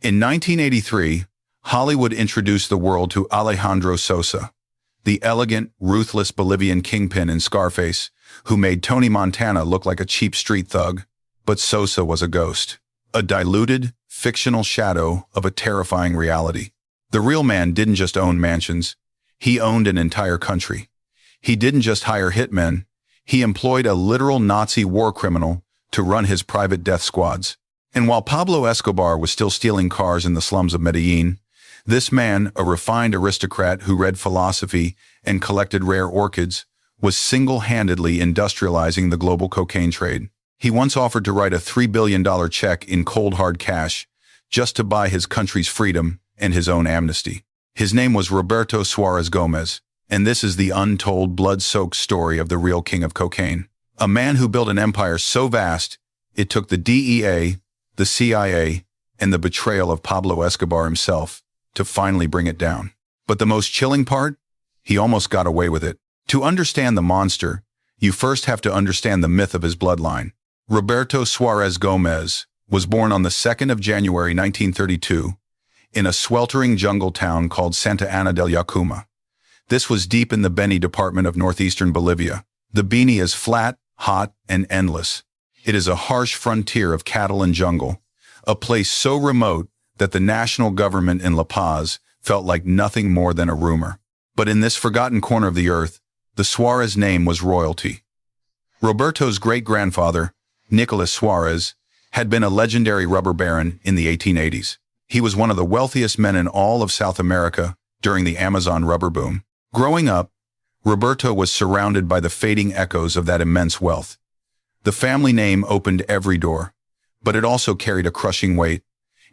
In 1983, Hollywood introduced the world to Alejandro Sosa, the elegant, ruthless Bolivian kingpin in Scarface, who made Tony Montana look like a cheap street thug. But Sosa was a ghost, a diluted, fictional shadow of a terrifying reality. The real man didn't just own mansions, he owned an entire country. He didn't just hire hitmen, he employed a literal Nazi war criminal to run his private death squads. And while Pablo Escobar was still stealing cars in the slums of Medellin, this man, a refined aristocrat who read philosophy and collected rare orchids, was single-handedly industrializing the global cocaine trade. He once offered to write a $3 billion check in cold hard cash just to buy his country's freedom and his own amnesty. His name was Roberto Suarez Gomez, and this is the untold, blood-soaked story of the real king of cocaine. A man who built an empire so vast, it took the DEA, the CIA, and the betrayal of Pablo Escobar himself to finally bring it down. But the most chilling part? He almost got away with it. To understand the monster, you first have to understand the myth of his bloodline. Roberto Suarez Gomez was born on the 2nd of January 1932 in a sweltering jungle town called Santa Ana del Yacuma. This was deep in the Beni department of northeastern Bolivia. The Beni is flat, hot, and endless. It is a harsh frontier of cattle and jungle, a place so remote that the national government in La Paz felt like nothing more than a rumor. But in this forgotten corner of the earth, the Suarez name was royalty. Roberto's great-grandfather, Nicolas Suarez, had been a legendary rubber baron in the 1880s. He was one of the wealthiest men in all of South America during the Amazon rubber boom. Growing up, Roberto was surrounded by the fading echoes of that immense wealth. The family name opened every door, but it also carried a crushing weight.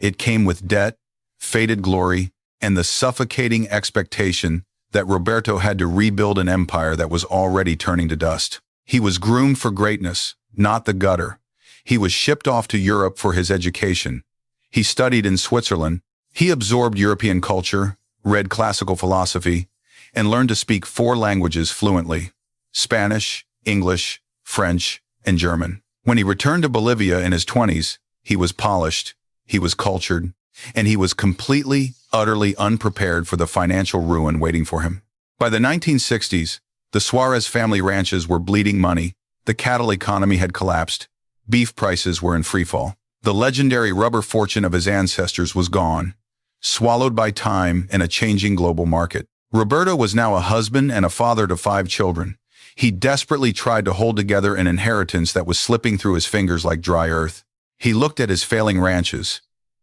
It came with debt, faded glory, and the suffocating expectation that Roberto had to rebuild an empire that was already turning to dust. He was groomed for greatness, not the gutter. He was shipped off to Europe for his education. He studied in Switzerland. He absorbed European culture, read classical philosophy, and learned to speak 4 languages fluently: Spanish, English, French, and German. When he returned to Bolivia in his 20s, he was polished, he was cultured, and he was completely, utterly unprepared for the financial ruin waiting for him. By the 1960s, the Suarez family ranches were bleeding money, the cattle economy had collapsed, beef prices were in freefall. The legendary rubber fortune of his ancestors was gone, swallowed by time and a changing global market. Roberto was now a husband and a father to 5 children. He desperately tried to hold together an inheritance that was slipping through his fingers like dry earth. He looked at his failing ranches.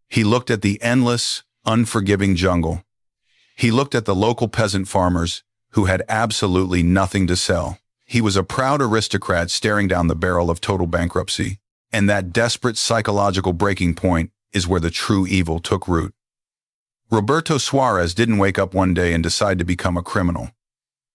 He looked at the endless, unforgiving jungle. He looked at the local peasant farmers who had absolutely nothing to sell. He was a proud aristocrat staring down the barrel of total bankruptcy. And that desperate psychological breaking point is where the true evil took root. Roberto Suarez didn't wake up one day and decide to become a criminal.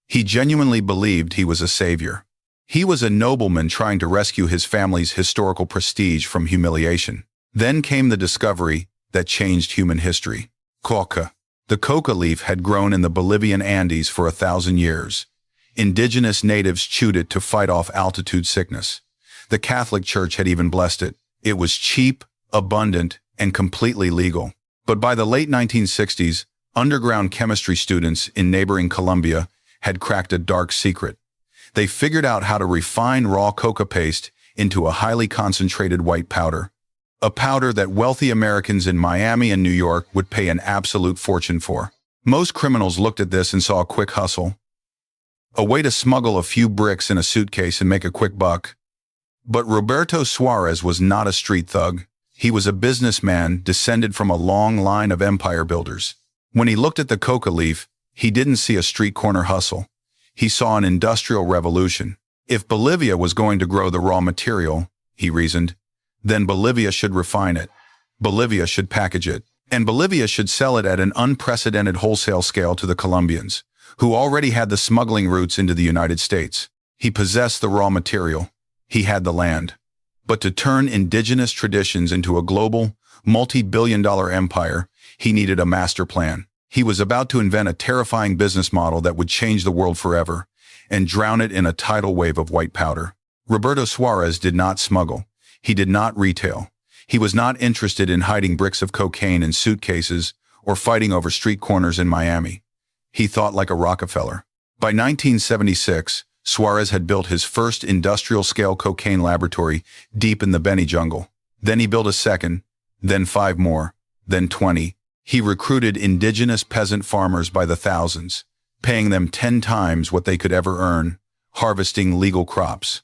He genuinely believed he was a savior. He was a nobleman trying to rescue his family's historical prestige from humiliation. Then came the discovery that changed human history. Coca. The coca leaf had grown in the Bolivian Andes for 1,000 years. Indigenous natives chewed it to fight off altitude sickness. The Catholic Church had even blessed it. It was cheap, abundant, and completely legal. But by the late 1960s, underground chemistry students in neighboring Colombia had cracked a dark secret. They figured out how to refine raw coca paste into a highly concentrated white powder. A powder that wealthy Americans in Miami and New York would pay an absolute fortune for. Most criminals looked at this and saw a quick hustle. A way to smuggle a few bricks in a suitcase and make a quick buck. But Roberto Suarez was not a street thug. He was a businessman descended from a long line of empire builders. When he looked at the coca leaf, he didn't see a street corner hustle. He saw an industrial revolution. If Bolivia was going to grow the raw material, he reasoned, then Bolivia should refine it. Bolivia should package it. And Bolivia should sell it at an unprecedented wholesale scale to the Colombians, who already had the smuggling routes into the United States. He possessed the raw material. He had the land. But to turn indigenous traditions into a global, multi-billion-dollar empire, he needed a master plan. He was about to invent a terrifying business model that would change the world forever and drown it in a tidal wave of white powder. Roberto Suarez did not smuggle. He did not retail. He was not interested in hiding bricks of cocaine in suitcases or fighting over street corners in Miami. He thought like a Rockefeller. By 1976, Suarez had built his first industrial-scale cocaine laboratory deep in the Beni jungle. Then he built a second, then 5 more, then 20. He recruited indigenous peasant farmers by the thousands, paying them 10 times what they could ever earn, harvesting legal crops.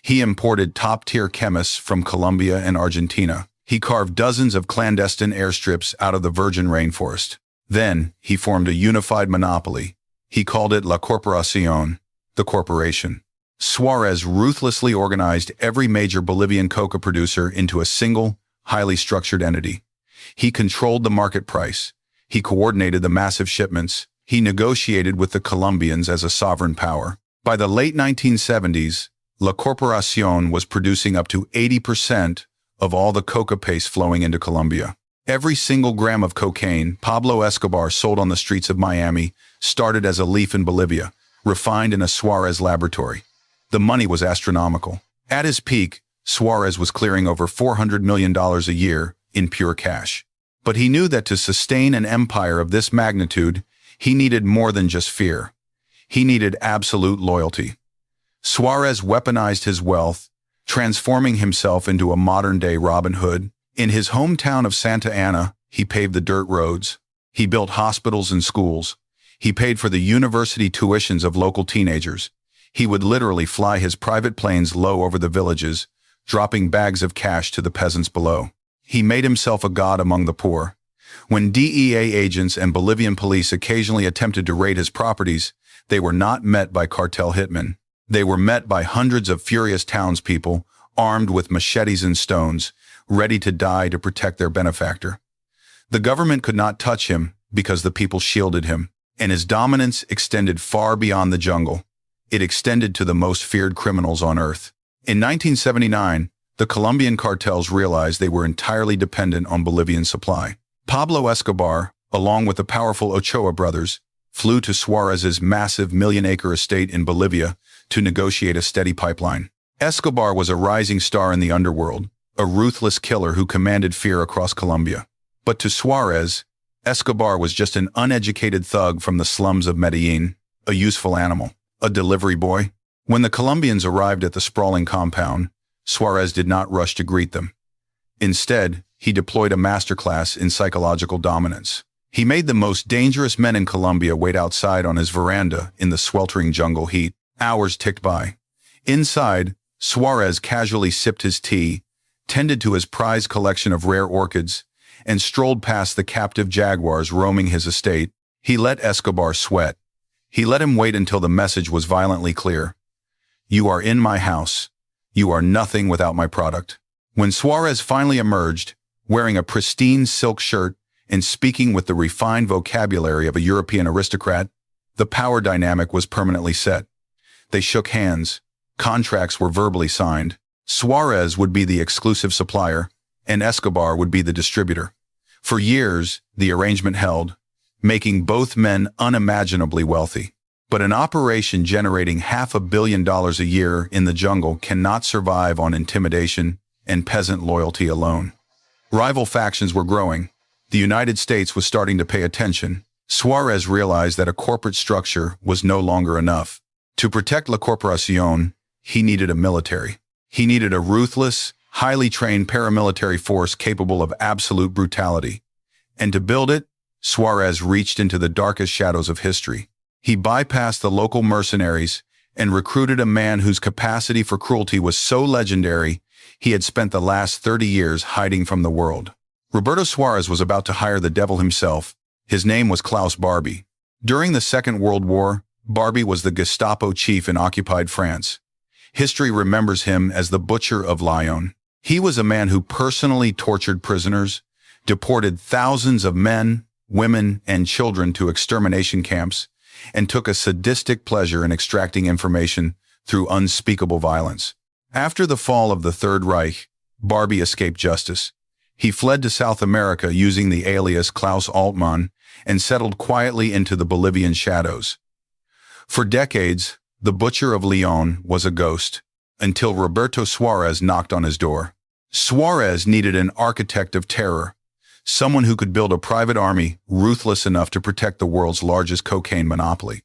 He imported top-tier chemists from Colombia and Argentina. He carved dozens of clandestine airstrips out of the virgin rainforest. Then, he formed a unified monopoly. He called it La Corporación, the corporation. Suarez ruthlessly organized every major Bolivian coca producer into a single, highly structured entity. He controlled the market price. He coordinated the massive shipments. He negotiated with the Colombians as a sovereign power. By the late 1970s, La Corporación was producing up to 80% of all the coca paste flowing into Colombia. Every single gram of cocaine Pablo Escobar sold on the streets of Miami started as a leaf in Bolivia, refined in a Suarez laboratory. The money was astronomical. At his peak, Suarez was clearing over $400 million a year in pure cash. But he knew that to sustain an empire of this magnitude, he needed more than just fear. He needed absolute loyalty. Suarez weaponized his wealth, transforming himself into a modern-day Robin Hood. In his hometown of Santa Ana, he paved the dirt roads. He built hospitals and schools. He paid for the university tuitions of local teenagers. He would literally fly his private planes low over the villages, dropping bags of cash to the peasants below. He made himself a god among the poor. When DEA agents and Bolivian police occasionally attempted to raid his properties, they were not met by cartel hitmen. They were met by hundreds of furious townspeople, armed with machetes and stones, ready to die to protect their benefactor. The government could not touch him because the people shielded him, and his dominance extended far beyond the jungle. It extended to the most feared criminals on earth. In 1979, the Colombian cartels realized they were entirely dependent on Bolivian supply. Pablo Escobar, along with the powerful Ochoa brothers, flew to Suarez's massive million-acre estate in Bolivia to negotiate a steady pipeline. Escobar was a rising star in the underworld, a ruthless killer who commanded fear across Colombia. But to Suarez, Escobar was just an uneducated thug from the slums of Medellin, a useful animal, a delivery boy. When the Colombians arrived at the sprawling compound, Suarez did not rush to greet them. Instead, he deployed a masterclass in psychological dominance. He made the most dangerous men in Colombia wait outside on his veranda in the sweltering jungle heat. Hours ticked by. Inside, Suarez casually sipped his tea, tended to his prized collection of rare orchids, and strolled past the captive jaguars roaming his estate. He let Escobar sweat. He let him wait until the message was violently clear. You are in my house. You are nothing without my product. When Suarez finally emerged, wearing a pristine silk shirt and speaking with the refined vocabulary of a European aristocrat, the power dynamic was permanently set. They shook hands. Contracts were verbally signed. Suarez would be the exclusive supplier, and Escobar would be the distributor. For years, the arrangement held, making both men unimaginably wealthy. But an operation generating $500 million a year in the jungle cannot survive on intimidation and peasant loyalty alone. Rival factions were growing. The United States was starting to pay attention. Suarez realized that a corporate structure was no longer enough. To protect La Corporación, he needed a military. He needed a ruthless, highly trained paramilitary force capable of absolute brutality. And to build it, Suarez reached into the darkest shadows of history. He bypassed the local mercenaries and recruited a man whose capacity for cruelty was so legendary he had spent the last 30 years hiding from the world. Roberto Suarez was about to hire the devil himself. His name was Klaus Barbie. During the Second World War, Barbie was the Gestapo chief in occupied France. History remembers him as the Butcher of Lyon. He was a man who personally tortured prisoners, deported thousands of men, women, and children to extermination camps, and took a sadistic pleasure in extracting information through unspeakable violence. After the fall of the Third Reich, Barbie escaped justice. He fled to South America using the alias Klaus Altmann and settled quietly into the Bolivian shadows. For decades, the Butcher of Lyon was a ghost, until Roberto Suarez knocked on his door. Suarez needed an architect of terror, someone who could build a private army ruthless enough to protect the world's largest cocaine monopoly.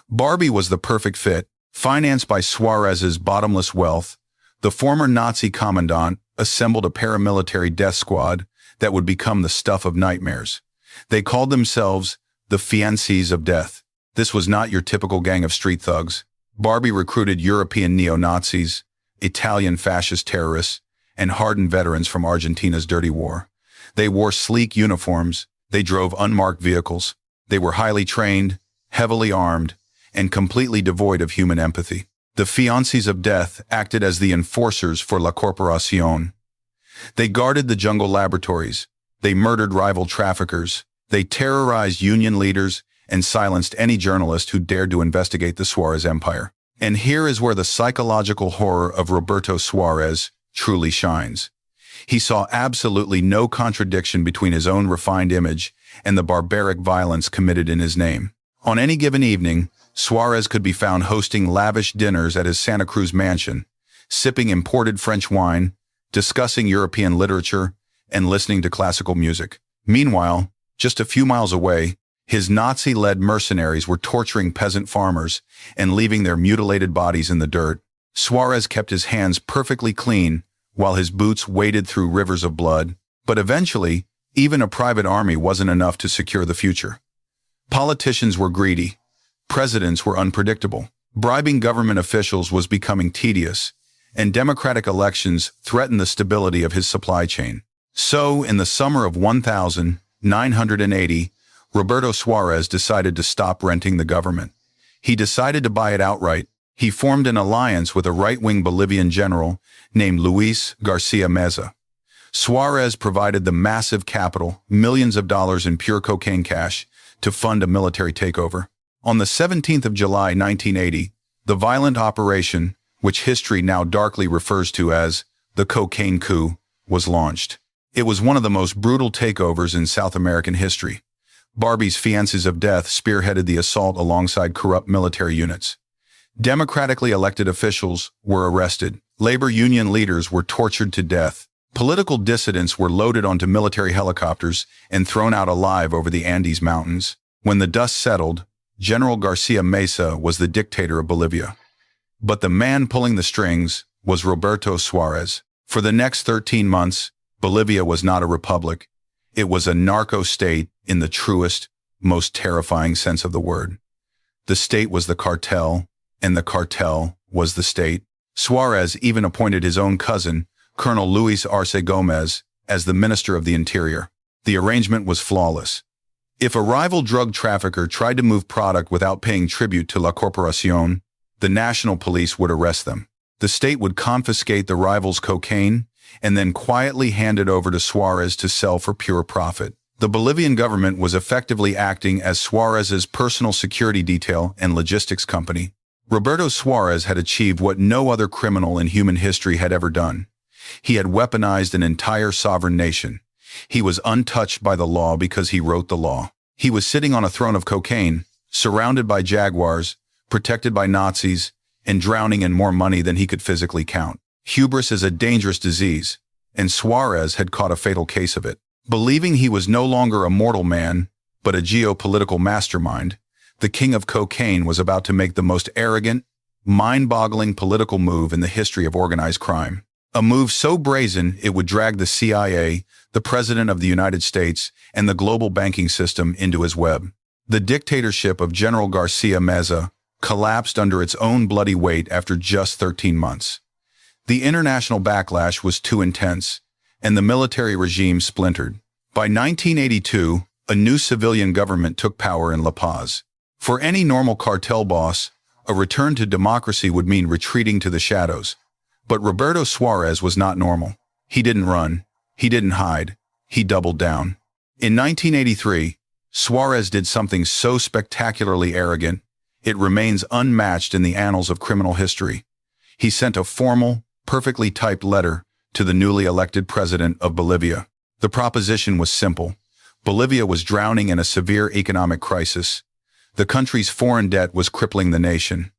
Barbie was the perfect fit. Financed by Suarez's bottomless wealth, the former Nazi commandant assembled a paramilitary death squad that would become the stuff of nightmares. They called themselves the Fiances of Death. This was not your typical gang of street thugs. Barbie recruited European neo-Nazis, Italian fascist terrorists, and hardened veterans from Argentina's dirty war. They wore sleek uniforms, they drove unmarked vehicles, they were highly trained, heavily armed, and completely devoid of human empathy. The Fiances of Death acted as the enforcers for La Corporación. They guarded the jungle laboratories, they murdered rival traffickers, they terrorized union leaders, and silenced any journalist who dared to investigate the Suarez empire. And here is where the psychological horror of Roberto Suarez truly shines. He saw absolutely no contradiction between his own refined image and the barbaric violence committed in his name. On any given evening, Suarez could be found hosting lavish dinners at his Santa Cruz mansion, sipping imported French wine, discussing European literature, and listening to classical music. Meanwhile, just a few miles away, his Nazi-led mercenaries were torturing peasant farmers and leaving their mutilated bodies in the dirt. Suarez kept his hands perfectly clean while his boots waded through rivers of blood. But eventually, even a private army wasn't enough to secure the future. Politicians were greedy. Presidents were unpredictable. Bribing government officials was becoming tedious, and democratic elections threatened the stability of his supply chain. So, in the summer of 1980, Roberto Suarez decided to stop renting the government. He decided to buy it outright. He formed an alliance with a right-wing Bolivian general named Luis Garcia Meza. Suarez provided the massive capital, millions of dollars in pure cocaine cash, to fund a military takeover. On the 17th of July 1980, the violent operation, which history now darkly refers to as the cocaine coup, was launched. It was one of the most brutal takeovers in South American history. Barbie's Fiances of Death spearheaded the assault alongside corrupt military units. Democratically elected officials were arrested. Labor union leaders were tortured to death. Political dissidents were loaded onto military helicopters and thrown out alive over the Andes Mountains. When the dust settled, General Garcia Meza was the dictator of Bolivia. But the man pulling the strings was Roberto Suarez. For the next 13 months, Bolivia was not a republic. It was a narco state in the truest, most terrifying sense of the word. The state was the cartel, and the cartel was the state. Suarez even appointed his own cousin, Colonel Luis Arce Gomez, as the Minister of the Interior. The arrangement was flawless. If a rival drug trafficker tried to move product without paying tribute to La Corporación, the national police would arrest them. The state would confiscate the rival's cocaine and then quietly hand it over to Suarez to sell for pure profit. The Bolivian government was effectively acting as Suarez's personal security detail and logistics company. Roberto Suarez had achieved what no other criminal in human history had ever done. He had weaponized an entire sovereign nation. He was untouched by the law because he wrote the law. He was sitting on a throne of cocaine, surrounded by jaguars, protected by Nazis, and drowning in more money than he could physically count. Hubris is a dangerous disease, and Suarez had caught a fatal case of it. Believing he was no longer a mortal man, but a geopolitical mastermind, the king of cocaine was about to make the most arrogant, mind-boggling political move in the history of organized crime. A move so brazen it would drag the CIA, the President of the United States, and the global banking system into his web. The dictatorship of General Garcia Meza collapsed under its own bloody weight after just 13 months. The international backlash was too intense, and the military regime splintered. By 1982, a new civilian government took power in La Paz. For any normal cartel boss, a return to democracy would mean retreating to the shadows. But Roberto Suarez was not normal. He didn't run. He didn't hide. He doubled down. In 1983, Suarez did something so spectacularly arrogant, it remains unmatched in the annals of criminal history. He sent a formal, perfectly typed letter to the newly elected president of Bolivia. The proposition was simple. Bolivia was drowning in a severe economic crisis. The country's foreign debt was crippling the nation.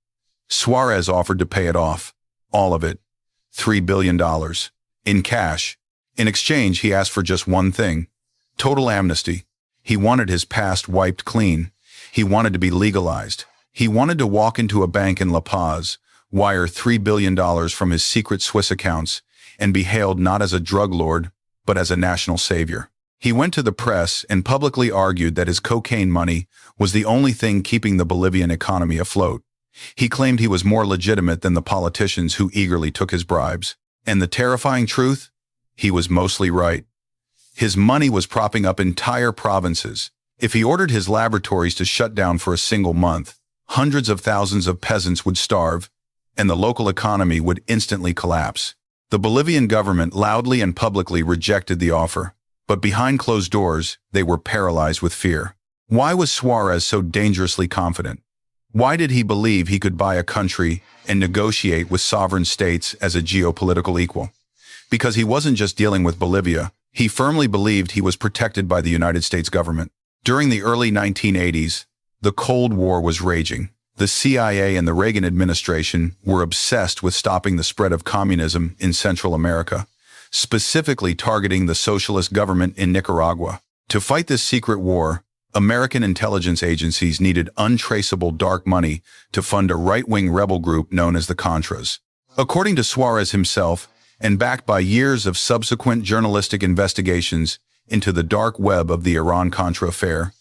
Suarez offered to pay it off, all of it, $3 billion. in cash. In exchange, he asked for just one thing: total amnesty. He wanted his past wiped clean. He wanted to be legalized. He wanted to walk into a bank in La Paz, wire $3 billion from his secret Swiss accounts, and be hailed not as a drug lord, but as a national savior. He went to the press and publicly argued that his cocaine money was the only thing keeping the Bolivian economy afloat. He claimed he was more legitimate than the politicians who eagerly took his bribes. And the terrifying truth? He was mostly right. His money was propping up entire provinces. If he ordered his laboratories to shut down for a single month, hundreds of thousands of peasants would starve, and the local economy would instantly collapse. The Bolivian government loudly and publicly rejected the offer, but behind closed doors, they were paralyzed with fear. Why was Suarez so dangerously confident? Why did he believe he could buy a country and negotiate with sovereign states as a geopolitical equal? Because he wasn't just dealing with Bolivia, he firmly believed he was protected by the United States government. During the early 1980s, the Cold War was raging. The CIA and the Reagan administration were obsessed with stopping the spread of communism in Central America, specifically targeting the socialist government in Nicaragua. To fight this secret war, American intelligence agencies needed untraceable dark money to fund a right-wing rebel group known as the Contras. According to Suarez himself, and backed by years of subsequent journalistic investigations into the dark web of the Iran-Contra affair,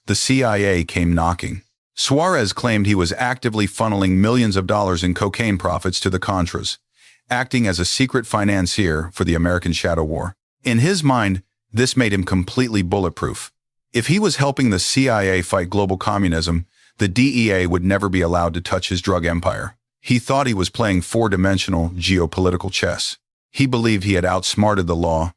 the CIA came knocking. Suarez claimed he was actively funneling millions of dollars in cocaine profits to the Contras, acting as a secret financier for the American Shadow War. In his mind, this made him completely bulletproof. If he was helping the CIA fight global communism, the DEA would never be allowed to touch his drug empire. He thought he was playing four-dimensional geopolitical chess. He believed he had outsmarted the law,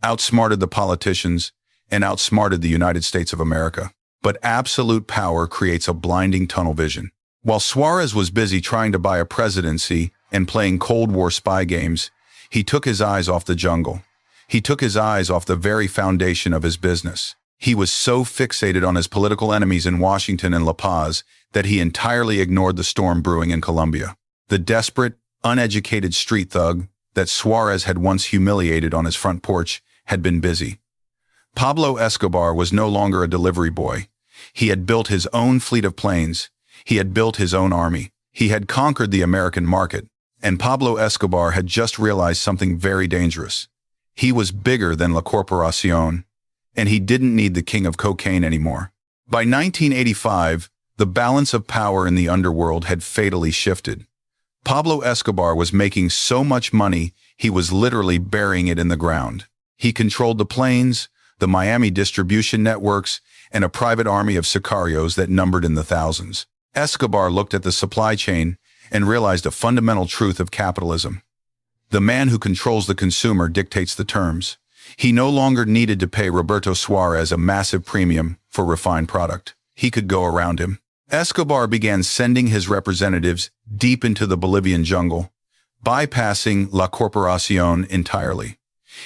outsmarted the politicians, and outsmarted the United States of America. But absolute power creates a blinding tunnel vision. While Suarez was busy trying to buy a presidency and playing Cold War spy games, he took his eyes off the jungle. He took his eyes off the very foundation of his business. He was so fixated on his political enemies in Washington and La Paz that he entirely ignored the storm brewing in Colombia. The desperate, uneducated street thug that Suarez had once humiliated on his front porch had been busy. Pablo Escobar was no longer a delivery boy. He had built his own fleet of planes. He had built his own army. He had conquered the American market. And Pablo Escobar had just realized something very dangerous. He was bigger than La Corporación, and he didn't need the king of cocaine anymore. By 1985, the balance of power in the underworld had fatally shifted. Pablo Escobar was making so much money, he was literally burying it in the ground. He controlled the planes, the Miami distribution networks, and a private army of sicarios that numbered in the thousands. Escobar looked at the supply chain and realized a fundamental truth of capitalism. The man who controls the consumer dictates the terms. He no longer needed to pay Roberto Suarez a massive premium for refined product. He could go around him. Escobar began sending his representatives deep into the Bolivian jungle, bypassing La Corporación entirely.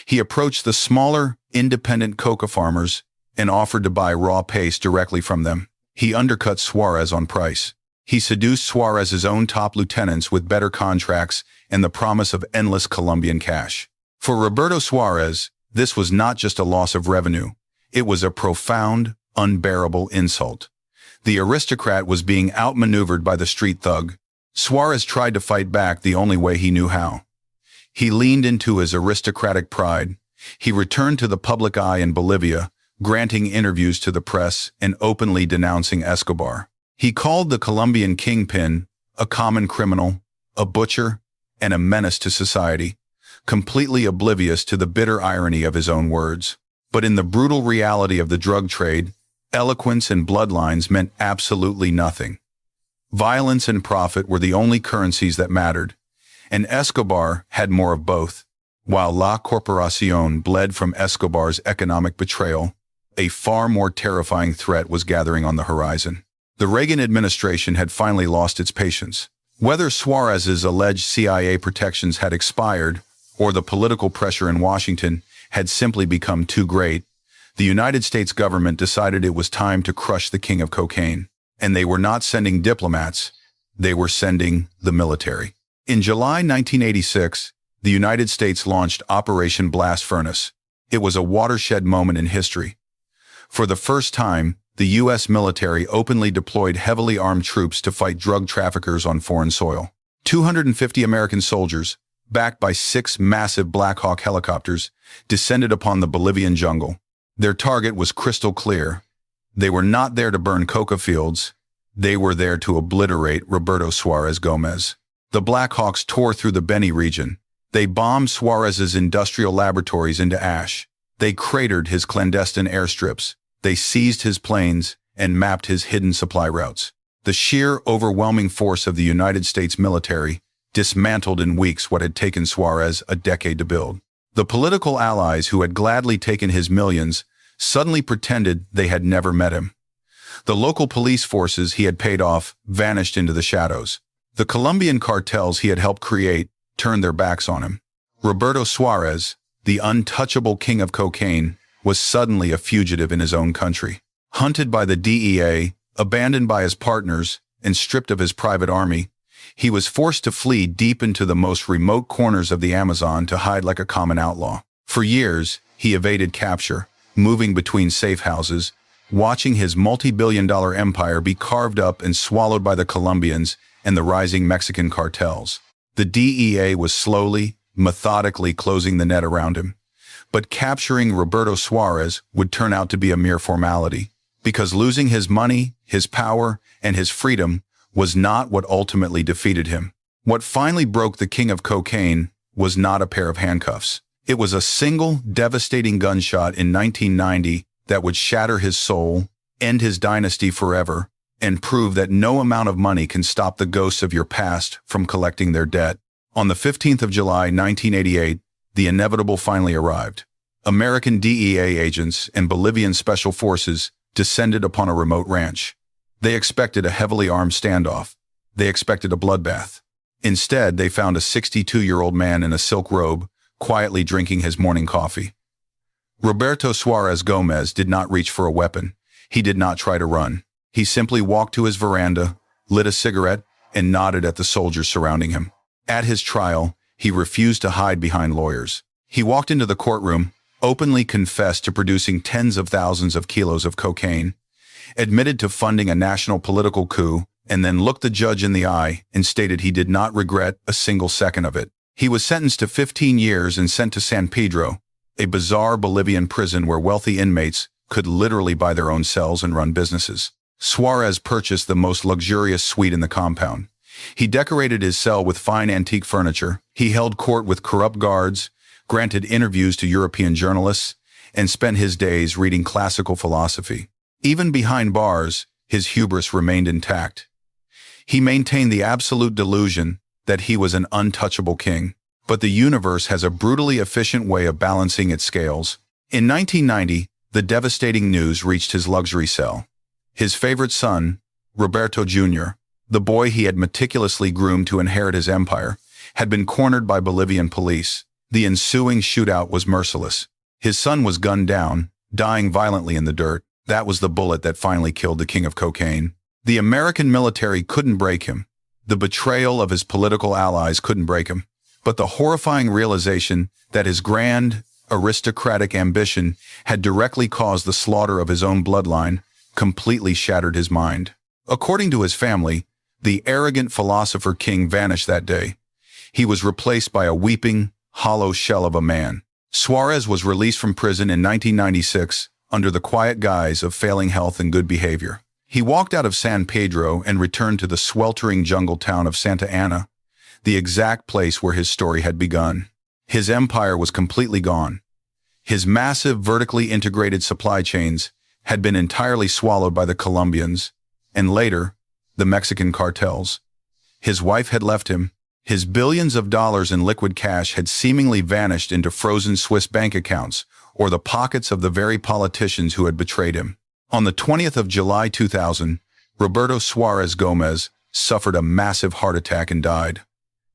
He approached the smaller, independent coca farmers and offered to buy raw paste directly from them. He undercut Suarez on price. He seduced Suarez's own top lieutenants with better contracts and the promise of endless Colombian cash. For Roberto Suarez, this was not just a loss of revenue. It was a profound, unbearable insult. The aristocrat was being outmaneuvered by the street thug. Suarez tried to fight back the only way he knew how. He leaned into his aristocratic pride. He returned to the public eye in Bolivia, granting interviews to the press and openly denouncing Escobar. He called the Colombian kingpin a common criminal, a butcher, and a menace to society, completely oblivious to the bitter irony of his own words. But in the brutal reality of the drug trade, eloquence and bloodlines meant absolutely nothing. Violence and profit were the only currencies that mattered, and Escobar had more of both. While La Corporación bled from Escobar's economic betrayal, a far more terrifying threat was gathering on the horizon. The Reagan administration had finally lost its patience. Whether Suarez's alleged CIA protections had expired or the political pressure in Washington had simply become too great, the United States government decided it was time to crush the king of cocaine. And they were not sending diplomats, they were sending the military. In July 1986, the United States launched Operation Blast Furnace. It was a watershed moment in history. For the first time, the U.S. military openly deployed heavily armed troops to fight drug traffickers on foreign soil. 250 American soldiers, backed by 6 massive Black Hawk helicopters, descended upon the Bolivian jungle. Their target was crystal clear. They were not there to burn coca fields. They were there to obliterate Roberto Suarez Gomez. The Black Hawks tore through the Beni region. They bombed Suarez's industrial laboratories into ash. They cratered his clandestine airstrips. They seized his planes and mapped his hidden supply routes. The sheer, overwhelming force of the United States military dismantled in weeks what had taken Suarez a decade to build. The political allies who had gladly taken his millions suddenly pretended they had never met him. The local police forces he had paid off vanished into the shadows. The Colombian cartels he had helped create turned their backs on him. Roberto Suarez, the untouchable king of cocaine, was suddenly a fugitive in his own country. Hunted by the DEA, abandoned by his partners, and stripped of his private army, he was forced to flee deep into the most remote corners of the Amazon to hide like a common outlaw. For years, he evaded capture, moving between safe houses, watching his multi-billion-dollar empire be carved up and swallowed by the Colombians and the rising Mexican cartels. The DEA was slowly, methodically closing the net around him. But capturing Roberto Suarez would turn out to be a mere formality, because losing his money, his power, and his freedom was not what ultimately defeated him. What finally broke the king of cocaine was not a pair of handcuffs. It was a single, devastating gunshot in 1990 that would shatter his soul, end his dynasty forever, and prove that no amount of money can stop the ghosts of your past from collecting their debt. On the 15th of July, 1988, the inevitable finally arrived. American DEA agents and Bolivian special forces descended upon a remote ranch. They expected a heavily armed standoff. They expected a bloodbath. Instead, they found a 62-year-old man in a silk robe, quietly drinking his morning coffee. Roberto Suarez Gomez did not reach for a weapon. He did not try to run. He simply walked to his veranda, lit a cigarette, and nodded at the soldiers surrounding him. At his trial, he refused to hide behind lawyers. He walked into the courtroom, openly confessed to producing tens of thousands of kilos of cocaine, admitted to funding a national political coup, and then looked the judge in the eye and stated he did not regret a single second of it. He was sentenced to 15 years and sent to San Pedro, a bizarre Bolivian prison where wealthy inmates could literally buy their own cells and run businesses. Suarez purchased the most luxurious suite in the compound. He decorated his cell with fine antique furniture. He held court with corrupt guards, granted interviews to European journalists, and spent his days reading classical philosophy. Even behind bars, his hubris remained intact. He maintained the absolute delusion that he was an untouchable king. But the universe has a brutally efficient way of balancing its scales. In 1990, the devastating news reached his luxury cell. His favorite son, Roberto Jr., the boy he had meticulously groomed to inherit his empire, had been cornered by Bolivian police. The ensuing shootout was merciless. His son was gunned down, dying violently in the dirt. That was the bullet that finally killed the king of cocaine. The American military couldn't break him. The betrayal of his political allies couldn't break him. But the horrifying realization that his grand, aristocratic ambition had directly caused the slaughter of his own bloodline completely shattered his mind. According to his family, the arrogant philosopher king vanished that day. He was replaced by a weeping, hollow shell of a man. Suarez was released from prison in 1996 under the quiet guise of failing health and good behavior. He walked out of San Pedro and returned to the sweltering jungle town of Santa Ana, the exact place where his story had begun. His empire was completely gone. His massive vertically integrated supply chains had been entirely swallowed by the Colombians, and later, the Mexican cartels. His wife had left him. His billions of dollars in liquid cash had seemingly vanished into frozen Swiss bank accounts or the pockets of the very politicians who had betrayed him. On the 20th of July 2000, Roberto Suarez Gomez suffered a massive heart attack and died.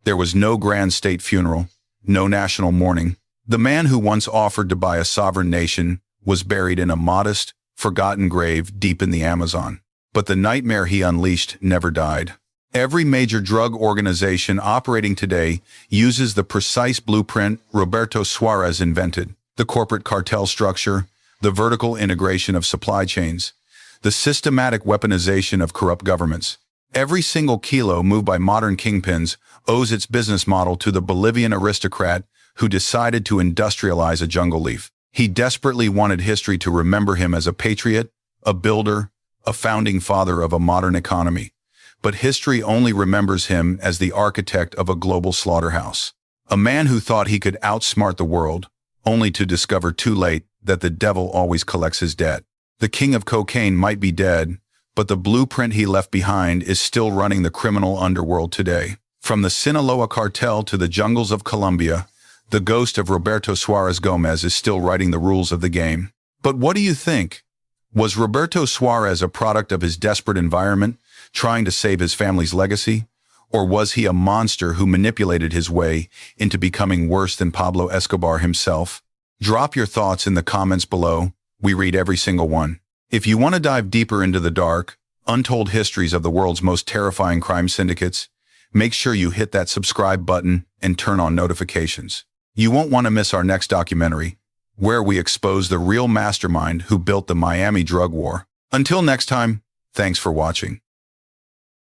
There was no grand state funeral, no national mourning. The man who once offered to buy a sovereign nation was buried in a modest, forgotten grave deep in the Amazon. But the nightmare he unleashed never died. Every major drug organization operating today uses the precise blueprint Roberto Suarez invented: the corporate cartel structure, the vertical integration of supply chains, the systematic weaponization of corrupt governments. Every single kilo moved by modern kingpins owes its business model to the Bolivian aristocrat who decided to industrialize a jungle leaf. He desperately wanted history to remember him as a patriot, a builder, a founding father of a modern economy. But history only remembers him as the architect of a global slaughterhouse. A man who thought he could outsmart the world, only to discover too late that the devil always collects his debt. The king of cocaine might be dead, but the blueprint he left behind is still running the criminal underworld today. From the Sinaloa cartel to the jungles of Colombia, the ghost of Roberto Suarez Gomez is still writing the rules of the game. But what do you think? Was Roberto Suarez a product of his desperate environment, trying to save his family's legacy? Or was he a monster who manipulated his way into becoming worse than Pablo Escobar himself? Drop your thoughts in the comments below. We read every single one. If you want to dive deeper into the dark, untold histories of the world's most terrifying crime syndicates, make sure you hit that subscribe button and turn on notifications. You won't want to miss our next documentary, where we expose the real mastermind who built the Miami drug war. Until next time, thanks for watching.